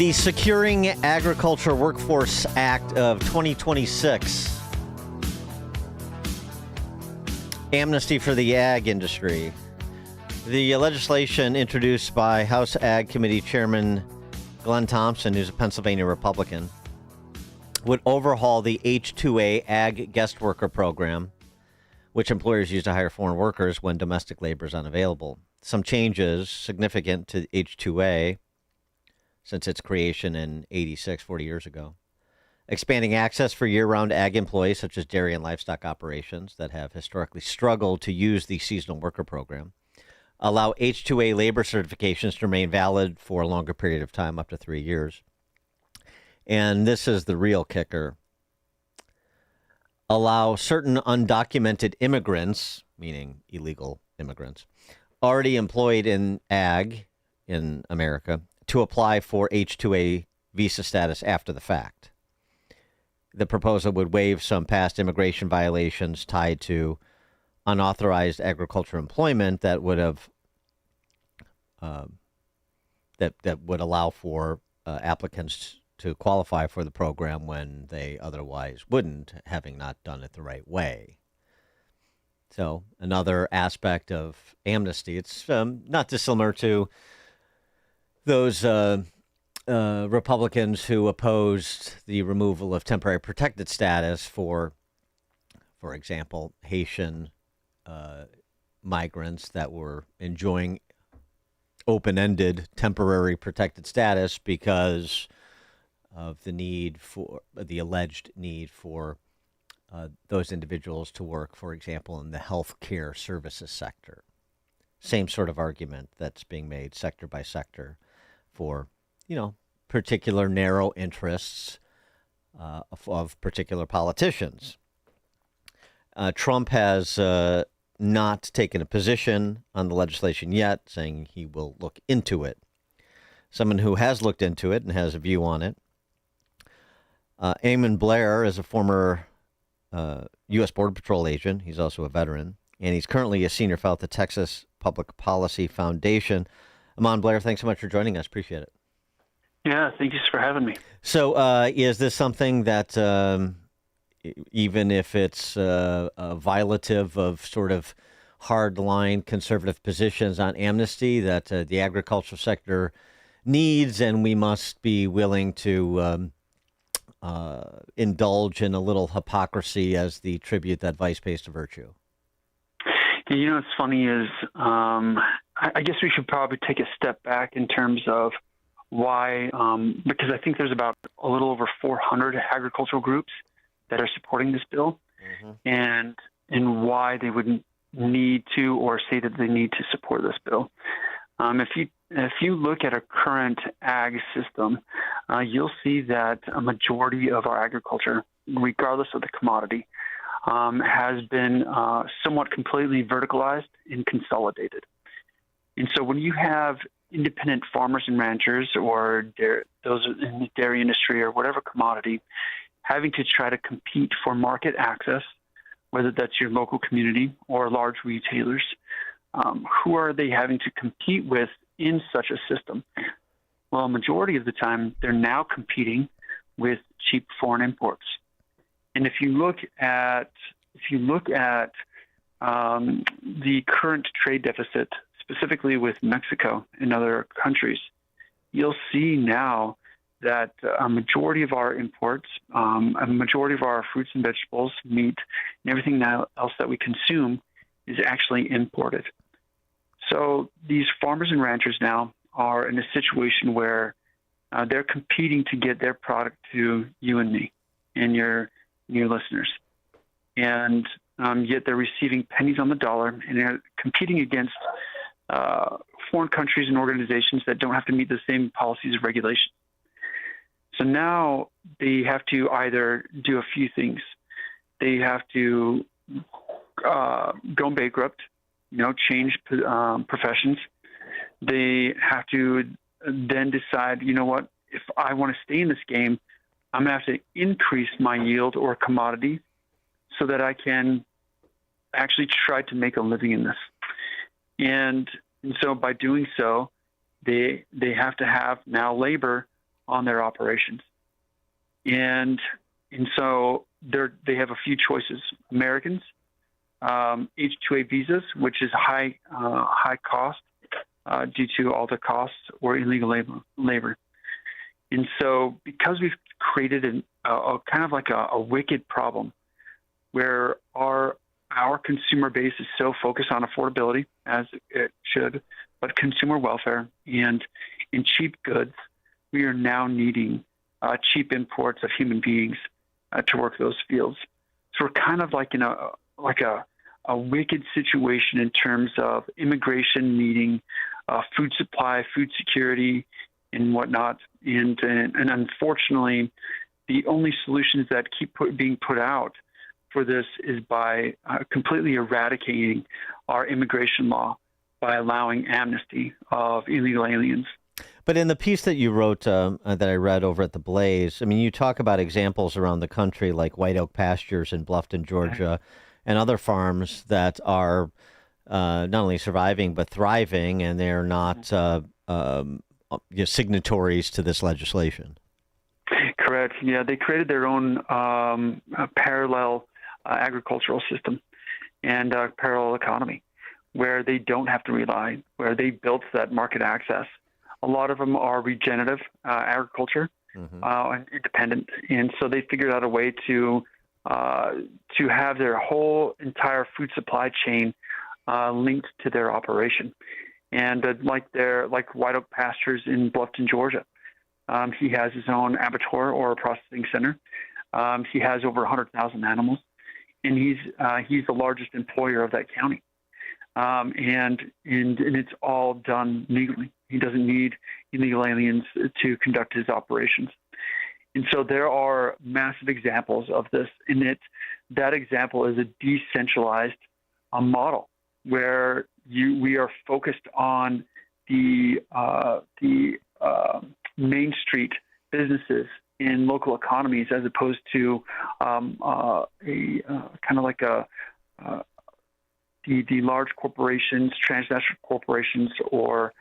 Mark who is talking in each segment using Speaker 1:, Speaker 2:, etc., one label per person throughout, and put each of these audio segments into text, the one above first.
Speaker 1: The Securing Agriculture Workforce Act of 2026. Amnesty for the ag industry. The legislation introduced by House Ag Committee Chairman Glenn Thompson, who's a Pennsylvania Republican, would overhaul the H-2A Ag Guest Worker Program, which employers use to hire foreign workers when domestic labor is unavailable. Some changes significant to H-2A since its creation in 86, 40 years ago. Expanding access for year-round ag employees such as dairy and livestock operations that have historically struggled to use the seasonal worker program. Allow H-2A labor certifications to remain valid for a longer period of time, up to 3 years. And this is the real kicker. Allow certain undocumented immigrants, meaning illegal immigrants, already employed in ag in America, to apply for H-2A visa status after the fact. The proposal would waive some past immigration violations tied to unauthorized agriculture employment that would have that would allow for applicants to qualify for the program when they otherwise wouldn't, having not done it the right way. So another aspect of amnesty. It's not dissimilar to those Republicans who opposed the removal of temporary protected status for example, Haitian migrants that were enjoying open-ended temporary protected status because of the alleged need for those individuals to work, for example, in the healthcare services sector. Same sort of argument that's being made sector by sector for, particular narrow interests of particular politicians. Trump has not taken a position on the legislation yet, saying he will look into it. Someone who has looked into it and has a view on it. Ammon Blair is a former U.S. Border Patrol agent. He's also a veteran, and he's currently a senior fellow at the Texas Public Policy Foundation. Ammon, Blair, thanks so much for joining us. Appreciate it.
Speaker 2: Yeah, thank you for having me.
Speaker 1: So is this something that, even if it's a violative of sort of hardline conservative positions on amnesty, that the agricultural sector needs, and we must be willing to indulge in a little hypocrisy as the tribute that vice pays to virtue?
Speaker 2: What's funny is I guess we should probably take a step back in terms of why, because I think there's about a little over 400 agricultural groups that are supporting this bill, and why they would need to or say that they need to support this bill. If you look at our current ag system, you'll see that a majority of our agriculture, regardless of the commodity, has been somewhat completely verticalized and consolidated. And so when you have independent farmers and ranchers or those in the dairy industry or whatever commodity having to try to compete for market access, whether that's your local community or large retailers, who are they having to compete with in such a system? Well, a majority of the time, they're now competing with cheap foreign imports. And if you look at the current trade deficit, specifically with Mexico and other countries, you'll see now that a majority of our imports, a majority of our fruits and vegetables, meat, and everything else that we consume is actually imported. So these farmers and ranchers now are in a situation where they're competing to get their product to you and me and your listeners. And yet they're receiving pennies on the dollar, and they're competing against foreign countries and organizations that don't have to meet the same policies and regulations. So now they have to either do a few things. They have to go bankrupt, change professions. They have to then decide, what, if I want to stay in this game, I'm going to have to increase my yield or commodity so that I can actually try to make a living in this. And so by doing so, they have to have now labor on their operations. And so they have a few choices. Americans, H-2A visas, which is high cost due to all the costs, or illegal labor. And so because we've created a kind of like a wicked problem where our consumer base is so focused on affordability, as it should, but consumer welfare and in cheap goods, we are now needing cheap imports of human beings to work those fields. So we're kind of like in a wicked situation in terms of immigration needing food supply, food security, and whatnot. And unfortunately, the only solutions that keep being put out for this is by completely eradicating our immigration law by allowing amnesty of illegal aliens.
Speaker 1: But in the piece that you wrote that I read over at the Blaze, I mean, you talk about examples around the country like White Oak Pastures in Bluffton, Georgia, and other farms that are not only surviving but thriving, and they're not signatories to this legislation.
Speaker 2: Correct. Yeah, they created their own parallel agricultural system and parallel economy where they don't have to rely, where they built that market access. A lot of them are regenerative agriculture and independent, and so they figured out a way to have their whole entire food supply chain linked to their operation. And like White Oak Pastures in Bluffton, Georgia, he has his own abattoir or processing center. He has over 100,000 animals, and he's the largest employer of that county. And it's all done legally. He doesn't need illegal aliens to conduct his operations. And so there are massive examples of this. And that example is a decentralized model where we are focused on the Main Street businesses in local economies, as opposed to kind of like the large corporations, transnational corporations, or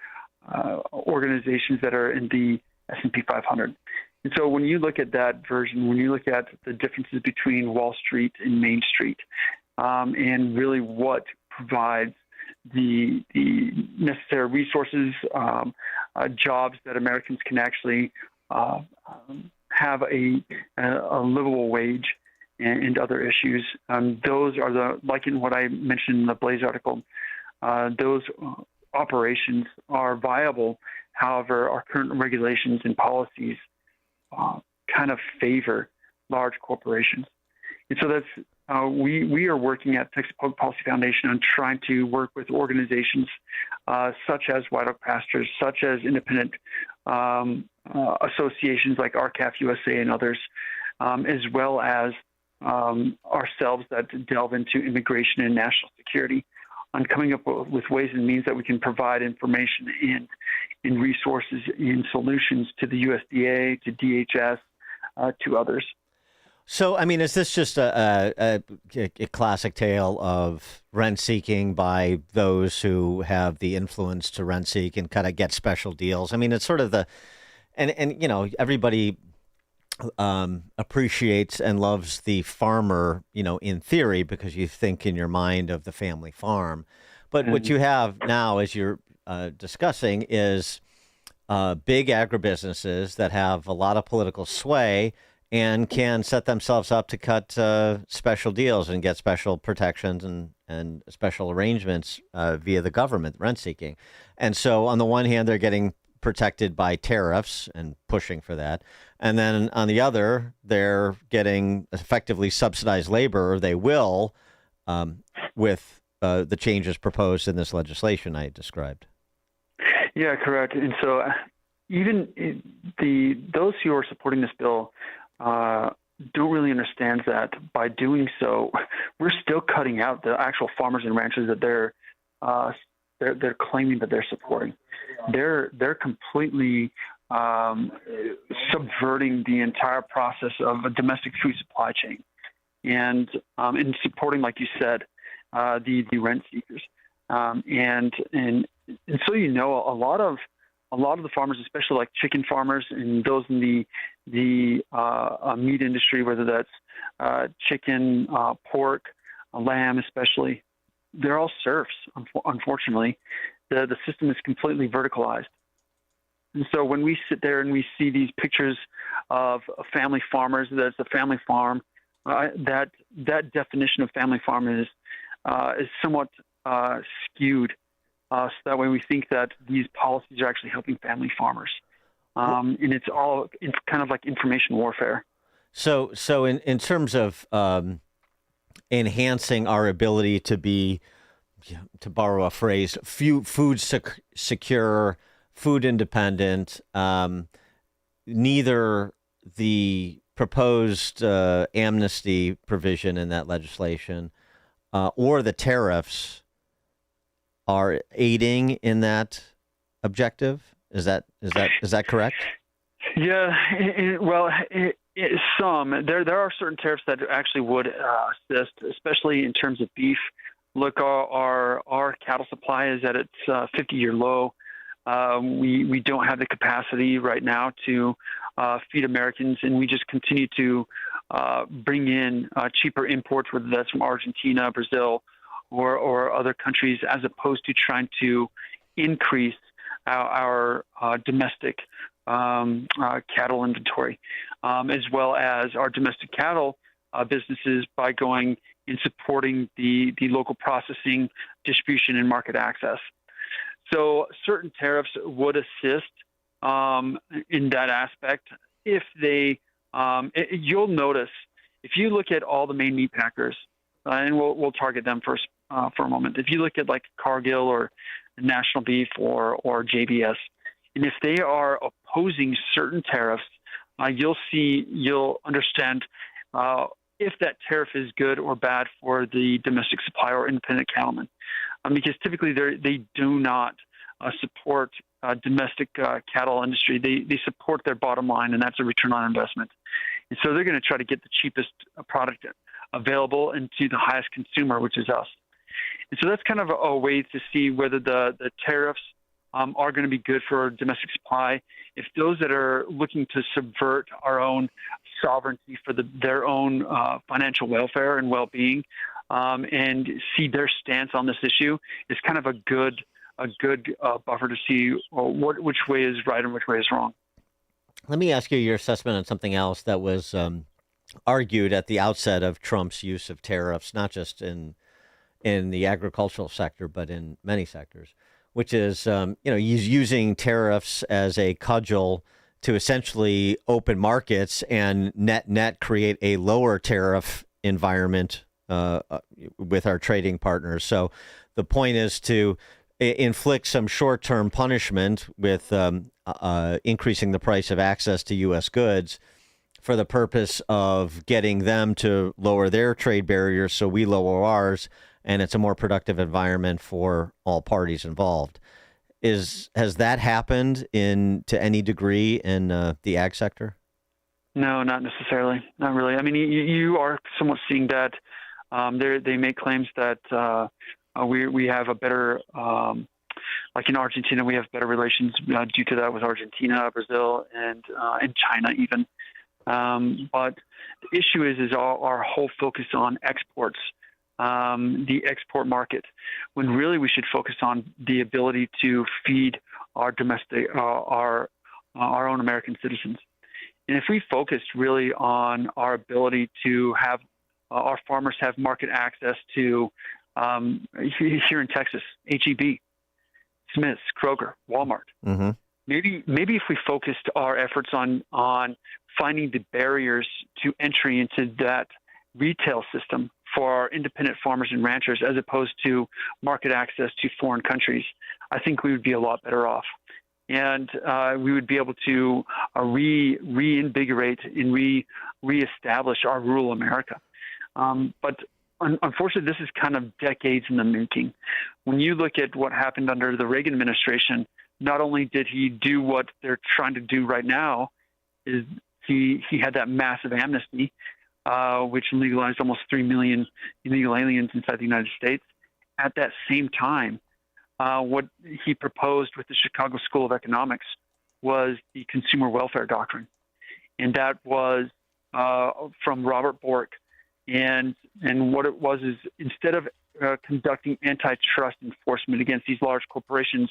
Speaker 2: organizations that are in the S&P 500. And so when you look at that version, when you look at the differences between Wall Street and Main Street, and really what provides the necessary resources, jobs that Americans can actually have a livable wage, and other issues. Those are like in what I mentioned in the Blaze article, those operations are viable. However, our current regulations and policies kind of favor large corporations. And so that's we are working at Texas Public Policy Foundation on trying to work with organizations such as White Oak Pastures, such as independent associations like RCAF USA and others, as well as ourselves that delve into immigration and national security, on coming up with ways and means that we can provide information and resources and solutions to the USDA, to DHS, to others.
Speaker 1: So, I mean, is this just a classic tale of rent seeking by those who have the influence to rent seek and kind of get special deals? I mean, it's sort of and you know, everybody appreciates and loves the farmer, you know, in theory, because you think in your mind of the family farm. But what you have now, as you're discussing, is big agribusinesses that have a lot of political sway and can set themselves up to cut special deals and get special protections and special arrangements via the government, rent seeking. And so on the one hand, they're getting protected by tariffs and pushing for that. And then on the other, they're getting effectively subsidized labor, or they will, with the changes proposed in this legislation I described.
Speaker 2: Yeah, correct. And so even those who are supporting this bill don't really understand that by doing so, we're still cutting out the actual farmers and ranchers that they're claiming that they're supporting. They're completely subverting the entire process of a domestic food supply chain, and in supporting, like you said, the rent seekers, and so, you know, a lot of a lot of the farmers, especially like chicken farmers and those in the meat industry, whether that's chicken, pork, lamb especially, they're all serfs, unfortunately. The system is completely verticalized. And so when we sit there and we see these pictures of family farmers, that's a family farm, that definition of family farm is somewhat skewed. So that way we think that these policies are actually helping family farmers. And it's all kind of like information warfare.
Speaker 1: So in terms of enhancing our ability to be, to borrow a phrase, food secure, food independent, neither the proposed amnesty provision in that legislation or the tariffs are aiding in that objective. Is that correct?
Speaker 2: Yeah, some. There are certain tariffs that actually would assist, especially in terms of beef. Look, our cattle supply is at its 50-year low. We don't have the capacity right now to feed Americans, and we just continue to bring in cheaper imports, whether that's from Argentina, Brazil, or other countries, as opposed to trying to increase our domestic cattle inventory, as well as our domestic cattle businesses by going and supporting the local processing, distribution, and market access. So certain tariffs would assist in that aspect if they. You'll notice if you look at all the main meat packers, and we'll target them first for a moment. If you look at like Cargill or National Beef or JBS, and if they are opposing certain tariffs, you'll understand if that tariff is good or bad for the domestic supply or independent cattlemen, because typically they do not support domestic cattle industry. They support their bottom line, and that's a return on investment. And so they're going to try to get the cheapest product available and to the highest consumer, which is us. And so that's kind of a way to see whether the tariffs are going to be good for domestic supply. If those that are looking to subvert our own sovereignty for their own financial welfare and well-being, and see their stance on this issue, is kind of a good buffer to see which way is right and which way is wrong.
Speaker 1: Let me ask you your assessment on something else that was argued at the outset of Trump's use of tariffs, not just in the agricultural sector, but in many sectors, which is, he's using tariffs as a cudgel to essentially open markets and net create a lower tariff environment with our trading partners. So the point is to inflict some short-term punishment with increasing the price of access to U.S. goods for the purpose of getting them to lower their trade barriers so we lower ours, and it's a more productive environment for all parties involved. Has that happened to any degree in the ag sector?
Speaker 2: No, not necessarily. Not really. I mean, you are somewhat seeing that. They make claims that we have a better, like in Argentina, we have better relations due to that with Argentina, Brazil, and China even. But the issue is our whole focus on exports, the export market, when really we should focus on the ability to feed our domestic, our own American citizens. And if we focused really on our ability to have our farmers have market access to, here in Texas, H-E-B, Smith's, Kroger, Walmart. Mm-hmm. Maybe if we focused our efforts on finding the barriers to entry into that retail system for our independent farmers and ranchers, as opposed to market access to foreign countries, I think we would be a lot better off. And we would be able to reinvigorate and reestablish our rural America. But unfortunately, this is kind of decades in the making. When you look at what happened under the Reagan administration, not only did he do what they're trying to do right now, is he had that massive amnesty, which legalized almost 3 million illegal aliens inside the United States. At that same time, what he proposed with the Chicago School of Economics was the consumer welfare doctrine. And that was from Robert Bork. And what it was is, instead of conducting antitrust enforcement against these large corporations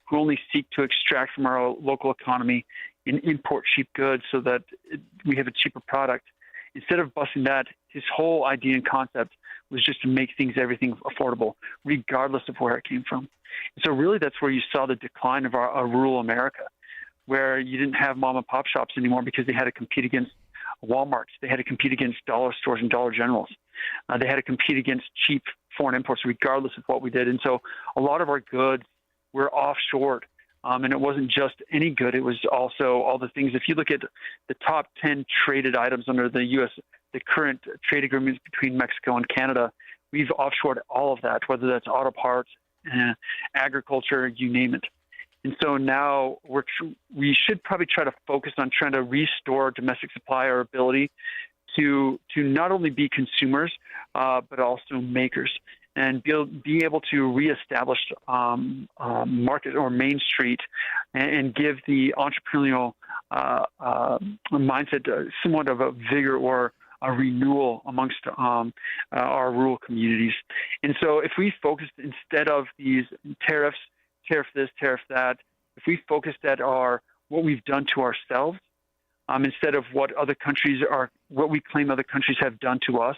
Speaker 2: who only seek to extract from our local economy and import cheap goods so that we have a cheaper product, instead of busting that, his whole idea and concept was just to make everything affordable, regardless of where it came from. And so really that's where you saw the decline of our rural America, where you didn't have mom and pop shops anymore because they had to compete against Walmarts. They had to compete against dollar stores and Dollar Generals. They had to compete against cheap foreign imports, regardless of what we did. And so a lot of our goods were offshored. And it wasn't just any good. It was also all the things. If you look at the top 10 traded items under the current trade agreements between Mexico and Canada, we've offshored all of that, whether that's auto parts, agriculture, you name it. And so now we should probably try to focus on trying to restore domestic supply, our ability to not only be consumers, but also makers, and be able to reestablish market or Main Street and give the entrepreneurial mindset somewhat of a vigor or a renewal amongst our rural communities. And so if we focused, instead of these tariffs, tariff this, tariff that, if we focused at what we've done to ourselves, instead of what we claim other countries have done to us,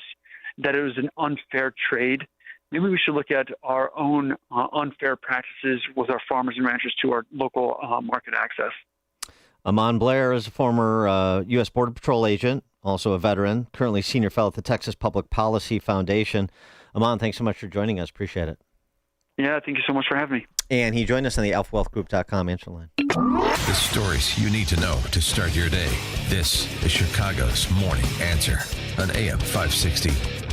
Speaker 2: that it was an unfair trade, maybe we should look at our own unfair practices with our farmers and ranchers to our local market access.
Speaker 1: Ammon Blair is a former U.S. Border Patrol agent, also a veteran, currently senior fellow at the Texas Public Policy Foundation. Ammon, thanks so much for joining us. Appreciate it.
Speaker 2: Yeah, thank you so much for having me.
Speaker 1: And he joined us on the alphawealthgroup.com answer line.
Speaker 3: The stories you need to know to start your day. This is Chicago's Morning Answer on AM 560.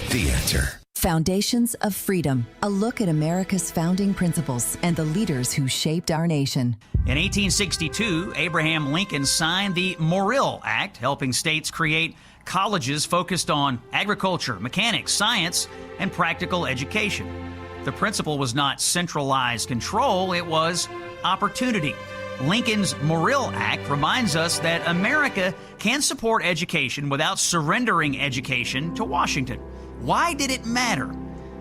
Speaker 3: The Answer.
Speaker 4: Foundations of Freedom, a look at America's founding principles and the leaders who shaped our nation.
Speaker 5: In 1862, Abraham Lincoln signed the Morrill Act, helping states create colleges focused on agriculture, mechanics, science, and practical education. The principle was not centralized control, it was opportunity. Lincoln's Morrill Act reminds us that America can support education without surrendering education to Washington. Why did it matter?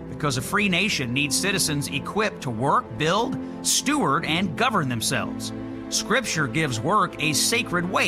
Speaker 5: Because a free nation needs citizens equipped to work, build, steward, and govern themselves. Scripture gives work a sacred weight.